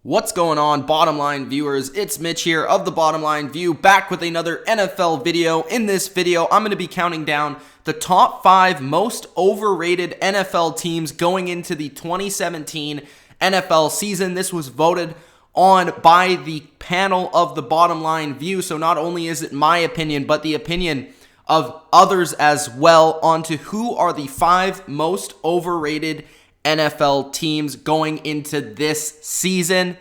What's going on, Bottom Line viewers? It's Mitch here of The Bottom Line View, back with another NFL video. In this video, I'm going to be counting down the top 5 most overrated NFL teams going into the 2017 NFL season. This was voted on by the panel of The Bottom Line View, so not only is it my opinion, but the opinion of others as well onto who are the 5 most overrated NFL teams going into this season.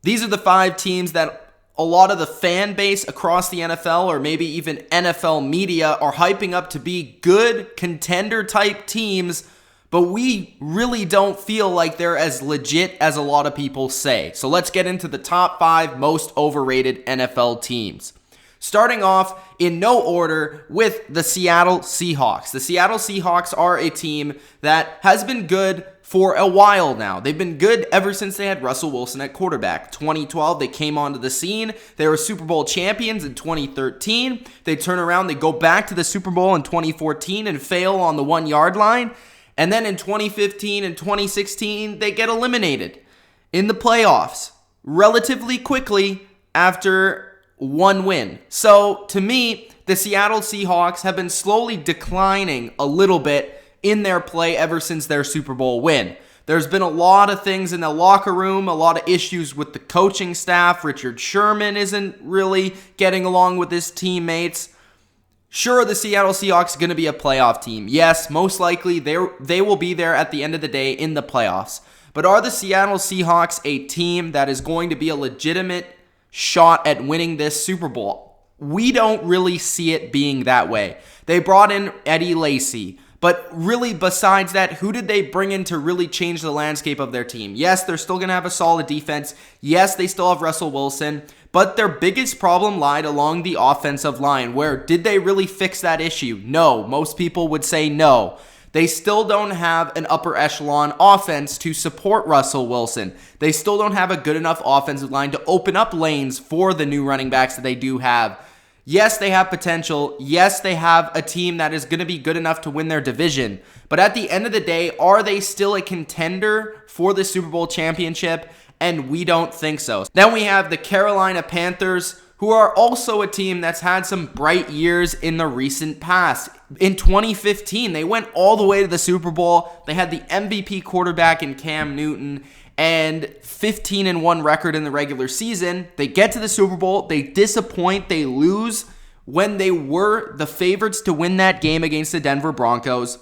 These are the 5 teams that a lot of the fan base across the NFL, or maybe even NFL media, are hyping up to be good contender type teams, but we really don't feel like they're as legit as a lot of people say. So let's get into the top 5 most overrated NFL teams. Starting off in no order with the Seattle Seahawks. The Seattle Seahawks are a team that has been good for a while now. They've been good ever since they had Russell Wilson at quarterback. 2012, they came onto the scene. They were Super Bowl champions in 2013. They turn around, they go back to the Super Bowl in 2014 and fail on the 1-yard line. And then in 2015 and 2016, they get eliminated in the playoffs relatively quickly after one win. So to me, the Seattle Seahawks have been slowly declining a little bit in their play ever since their Super Bowl win. There's been a lot of things in the locker room, a lot of issues with the coaching staff. Richard Sherman isn't really getting along with his teammates. Sure, the Seattle Seahawks are going to be a playoff team. Yes, most likely they will be there at the end of the day in the playoffs. But are the Seattle Seahawks a team that is going to be a legitimate shot at winning this Super Bowl? We don't really see it being that way. They brought in Eddie Lacy, but really besides that, who did they bring in to really change the landscape of their team? Yes, they're still going to have a solid defense. Yes, they still have Russell Wilson, but their biggest problem lied along the offensive line. Where did they really fix that issue? No, most people would say no. They still don't have an upper echelon offense to support Russell Wilson. They still don't have a good enough offensive line to open up lanes for the new running backs that they do have. Yes, they have potential. Yes, they have a team that is going to be good enough to win their division. But at the end of the day, are they still a contender for the Super Bowl championship? And we don't think so. Then we have the Carolina Panthers, who are also a team that's had some bright years in the recent past. In 2015, they went all the way to the Super Bowl. They had the MVP quarterback in Cam Newton and 15-1 record in the regular season. They get to the Super Bowl. They disappoint. They lose when they were the favorites to win that game against the Denver Broncos.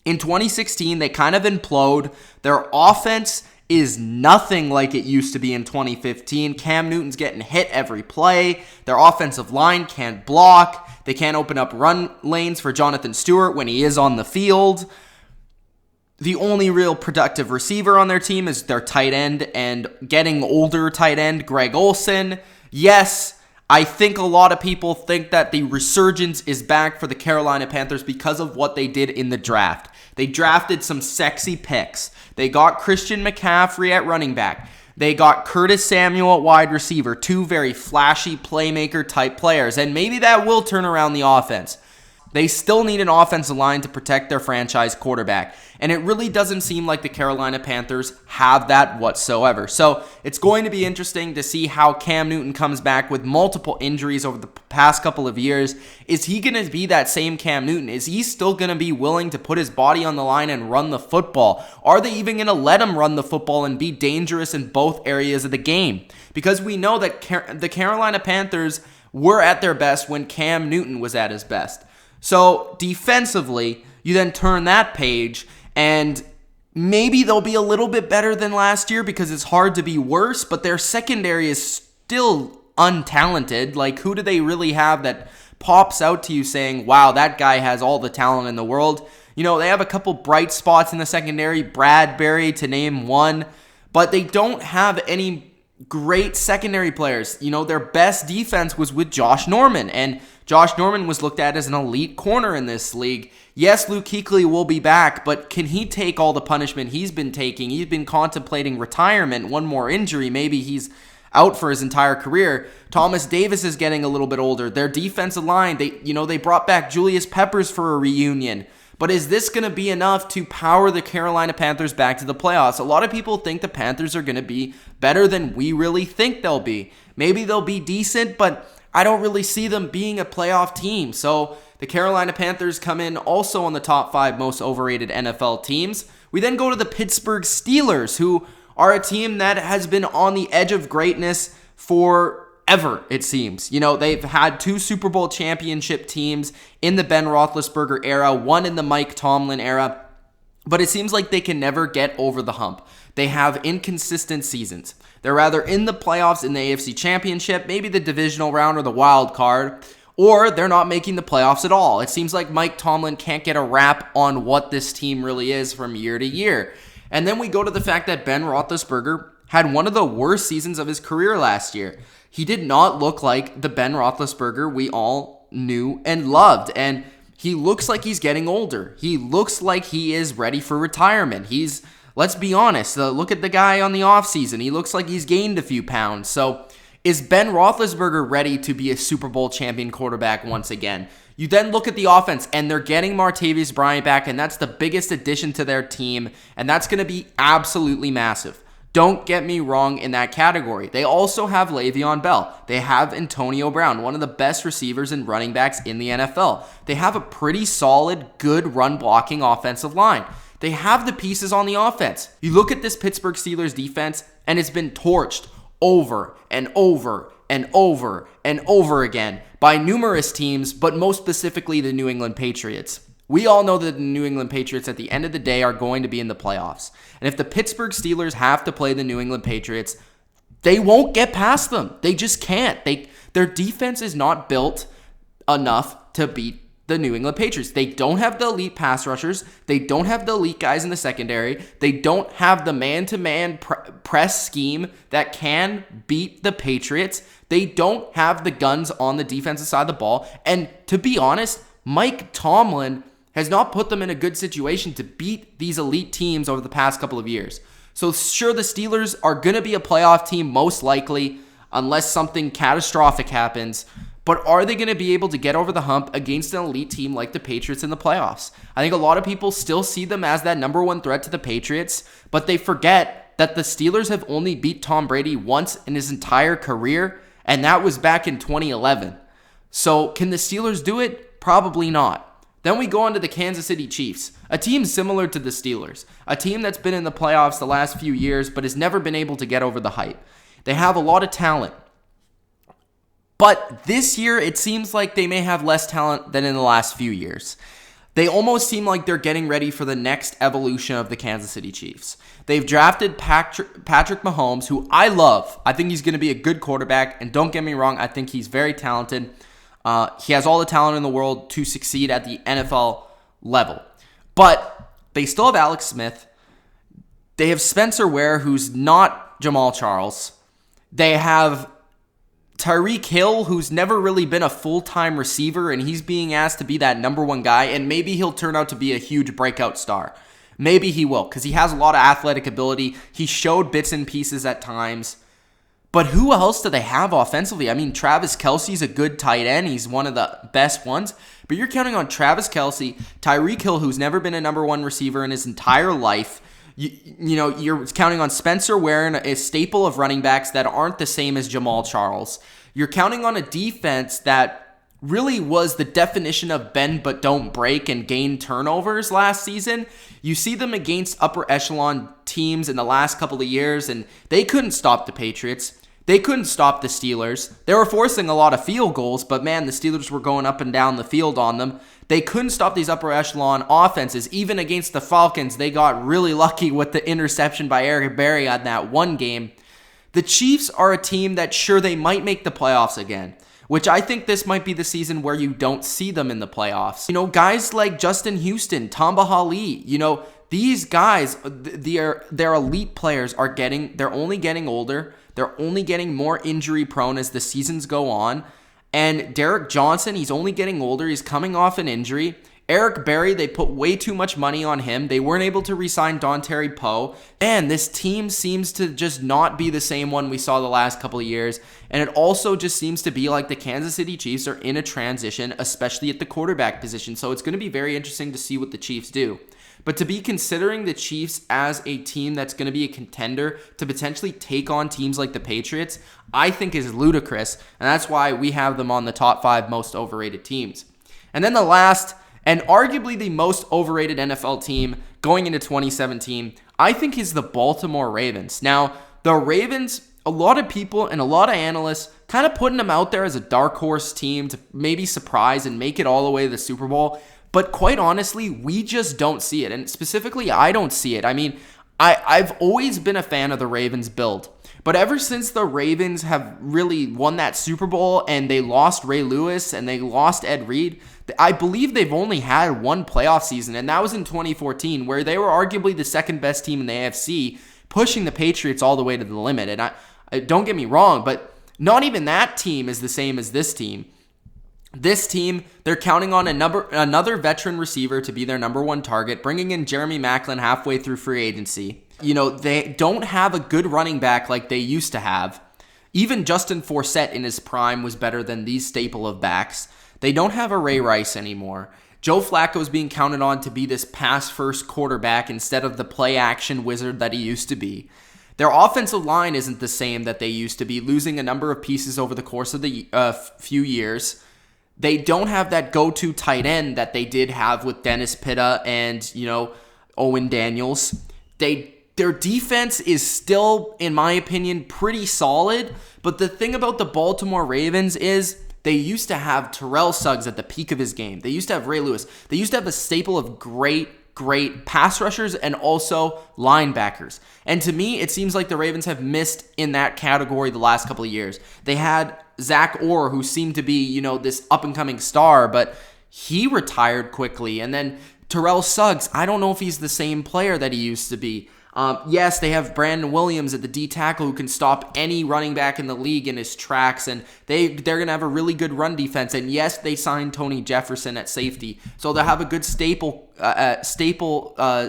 In 2016, they kind of implode. Their offense is nothing like it used to be in 2015. Cam Newton's getting hit every play. Their offensive line can't block. They can't open up run lanes for Jonathan Stewart when he is on the field. The only real productive receiver on their team is their tight end and getting older tight end, Greg Olsen. Yes, I think a lot of people think that the resurgence is back for the Carolina Panthers because of what they did in the draft. They drafted some sexy picks. They got Christian McCaffrey at running back. They got Curtis Samuel at wide receiver, 2 very flashy playmaker type players, and maybe that will turn around the offense. They still need an offensive line to protect their franchise quarterback, and it really doesn't seem like the Carolina Panthers have that whatsoever. So it's going to be interesting to see how Cam Newton comes back with multiple injuries over the past couple of years. Is he going to be that same Cam Newton? Is he still going to be willing to put his body on the line and run the football? Are they even going to let him run the football and be dangerous in both areas of the game? Because we know that the Carolina Panthers were at their best when Cam Newton was at his best. So defensively, you then turn that page and maybe they'll be a little bit better than last year because it's hard to be worse, but their secondary is still untalented. Like, who do they really have that pops out to you saying, wow, that guy has all the talent in the world? You know, they have a couple bright spots in the secondary, Bradbury to name one, but they don't have any great secondary players. You know, their best defense was with Josh Norman, and Josh Norman was looked at as an elite corner in this league. Yes, Luke Kuechly will be back, but can he take all the punishment he's been taking? He's been contemplating retirement, one more injury, maybe he's out for his entire career. Thomas Davis is getting a little bit older. Their defensive line, they brought back Julius Peppers for a reunion, But is this going to be enough to power the Carolina Panthers back to the playoffs? A lot of people think the Panthers are going to be better than we really think they'll be. Maybe they'll be decent, but I don't really see them being a playoff team. So the Carolina Panthers come in also on the top 5 most overrated NFL teams. We then go to the Pittsburgh Steelers, who are a team that has been on the edge of greatness forever, it seems. They've had 2 Super Bowl championship teams in the Ben Roethlisberger era, 1 in the Mike Tomlin era, but it seems like they can never get over the hump. They have inconsistent seasons. They're rather in the playoffs in the AFC Championship, maybe the divisional round or the wild card, or they're not making the playoffs at all. It seems like Mike Tomlin can't get a wrap on what this team really is from year to year. And then we go to the fact that Ben Roethlisberger had one of the worst seasons of his career last year. He did not look like the Ben Roethlisberger we all knew and loved. And he looks like he's getting older. He looks like he is ready for retirement. Let's be honest, look at the guy on the offseason. He looks like he's gained a few pounds. So is Ben Roethlisberger ready to be a Super Bowl champion quarterback once again? You then look at the offense, and they're getting Martavis Bryant back, and that's the biggest addition to their team, and that's going to be absolutely massive. Don't get me wrong in that category. They also have Le'Veon Bell. They have Antonio Brown, one of the best receivers and running backs in the NFL. They have a pretty solid, good run-blocking offensive line. They have the pieces on the offense. You look at this Pittsburgh Steelers defense, and it's been torched over and over and over and over again by numerous teams, but most specifically the New England Patriots. We all know that the New England Patriots at the end of the day are going to be in the playoffs. And if the Pittsburgh Steelers have to play the New England Patriots, they won't get past them. They just can't. Their defense is not built enough to beat the New England Patriots. They don't have the elite pass rushers. They don't have the elite guys in the secondary. They don't have the man-to-man press scheme that can beat the Patriots. They don't have the guns on the defensive side of the ball. And to be honest, Mike Tomlin has not put them in a good situation to beat these elite teams over the past couple of years. So sure, the Steelers are going to be a playoff team most likely, unless something catastrophic happens. But are they going to be able to get over the hump against an elite team like the Patriots in the playoffs? I think a lot of people still see them as that number 1 threat to the Patriots, but they forget that the Steelers have only beat Tom Brady once in his entire career, and that was back in 2011. So can the Steelers do it? Probably not. Then we go on to the Kansas City Chiefs, a team similar to the Steelers, a team that's been in the playoffs the last few years but has never been able to get over the hype. They have a lot of talent. But this year, it seems like they may have less talent than in the last few years. They almost seem like they're getting ready for the next evolution of the Kansas City Chiefs. They've drafted Patrick Mahomes, who I love. I think he's going to be a good quarterback. And don't get me wrong, I think he's very talented. He has all the talent in the world to succeed at the NFL level. But they still have Alex Smith. They have Spencer Ware, who's not Jamal Charles. They have Tyreek Hill, who's never really been a full-time receiver, and he's being asked to be that number 1 guy, and maybe he'll turn out to be a huge breakout star. Maybe he will, because he has a lot of athletic ability. He showed bits and pieces at times. But who else do they have offensively? I mean, Travis Kelce's a good tight end. He's one of the best ones. But you're counting on Travis Kelce, Tyreek Hill, who's never been a number 1 receiver in his entire life. You're counting on Spencer Ware, a staple of running backs that aren't the same as Jamal Charles. You're counting on a defense that really was the definition of bend but don't break and gain turnovers last season. You see them against upper echelon teams in the last couple of years, and they couldn't stop the Patriots. They couldn't stop the Steelers. They were forcing a lot of field goals, but man, the Steelers were going up and down the field on them. They couldn't stop these upper echelon offenses. Even against the Falcons, they got really lucky with the interception by Eric Berry on that one game. The Chiefs are a team that sure, they might make the playoffs again, which I think this might be the season where you don't see them in the playoffs. Guys like Justin Houston, Tamba Hali, these guys, their elite players they're only getting older. They're only getting more injury prone as the seasons go on. And Derek Johnson, he's only getting older. He's coming off an injury. Eric Berry, they put way too much money on him. They weren't able to re-sign Dontari Poe. And this team seems to just not be the same one we saw the last couple of years. And it also just seems to be like the Kansas City Chiefs are in a transition, especially at the quarterback position. So it's going to be very interesting to see what the Chiefs do. But to be considering the Chiefs as a team that's going to be a contender to potentially take on teams like the Patriots, I think is ludicrous. And that's why we have them on the top 5 most overrated teams. And then the last, and arguably the most overrated NFL team going into 2017, I think is the Baltimore Ravens. Now, the Ravens, a lot of people and a lot of analysts kind of putting them out there as a dark horse team to maybe surprise and make it all the way to the Super Bowl. But quite honestly, we just don't see it. And specifically, I don't see it. I mean, I've always been a fan of the Ravens build. But ever since the Ravens have really won that Super Bowl and they lost Ray Lewis and they lost Ed Reed, I believe they've only had one playoff season, and that was in 2014, where they were arguably the second best team in the AFC, pushing the Patriots all the way to the limit. And I don't get me wrong, but not even that team is the same as this team. This team, they're counting on another veteran receiver to be their number one target, bringing in Jeremy Maclin halfway through free agency. You know, they don't have a good running back like they used to have. Even Justin Forsett in his prime was better than these staple of backs. They don't have a Ray Rice anymore. Joe Flacco is being counted on to be this pass-first quarterback instead of the play-action wizard that he used to be. Their offensive line isn't the same that they used to be, losing a number of pieces over the course of the few years. They don't have that go-to tight end that they did have with Dennis Pitta and, Owen Daniels. Their defense is still, in my opinion, pretty solid. But the thing about the Baltimore Ravens is they used to have Terrell Suggs at the peak of his game. They used to have Ray Lewis. They used to have a staple of great pass rushers and also linebackers. And to me, it seems like the Ravens have missed in that category the last couple of years. They had Zach Orr, who seemed to be, this up-and-coming star, but he retired quickly. And then Terrell Suggs, I don't know if he's the same player that he used to be. Yes, they have Brandon Williams at the D tackle who can stop any running back in the league in his tracks, and they're going to have a really good run defense. And yes, they signed Tony Jefferson at safety, so they'll have a good staple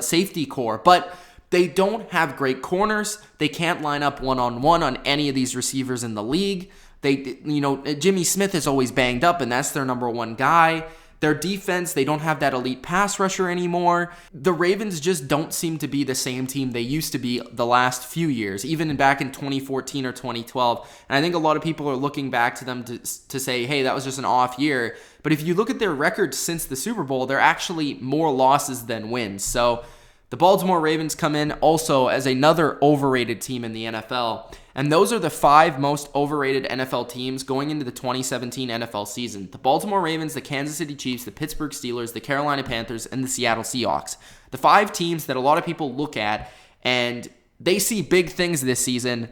safety core. But they don't have great corners. They can't line up one-on-one on any of these receivers in the league. Jimmy Smith is always banged up, and that's their number one guy. Their defense, they don't have that elite pass rusher anymore. The Ravens just don't seem to be the same team they used to be the last few years, even back in 2014 or 2012. And I think a lot of people are looking back to them to say, hey, that was just an off year. But if you look at their records since the Super Bowl, they're actually more losses than wins. So the Baltimore Ravens come in also as another overrated team in the NFL. And those are the 5 most overrated NFL teams going into the 2017 NFL season. The Baltimore Ravens, the Kansas City Chiefs, the Pittsburgh Steelers, the Carolina Panthers, and the Seattle Seahawks. The 5 teams that a lot of people look at and they see big things this season,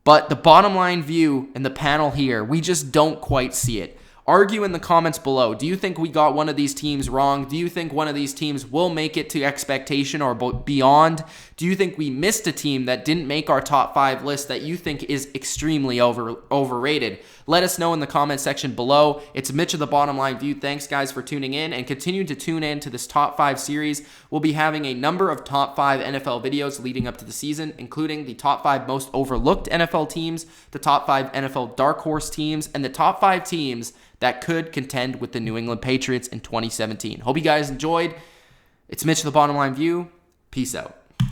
but the bottom line view and the panel here, we just don't quite see it. Argue in the comments below. Do you think we got one of these teams wrong? Do you think one of these teams will make it to expectation or beyond? Do you think we missed a team that didn't make our top 5 list that you think is extremely overrated? Let us know in the comment section below. It's Mitch of the Bottom Line View. Thanks, guys, for tuning in and continue to tune in to this top 5 series. We'll be having a number of top 5 NFL videos leading up to the season, including the top 5 most overlooked NFL teams, the top 5 NFL dark horse teams, and the top 5 teams that could contend with the New England Patriots in 2017. Hope you guys enjoyed. It's Mitch of the Bottom Line View. Peace out.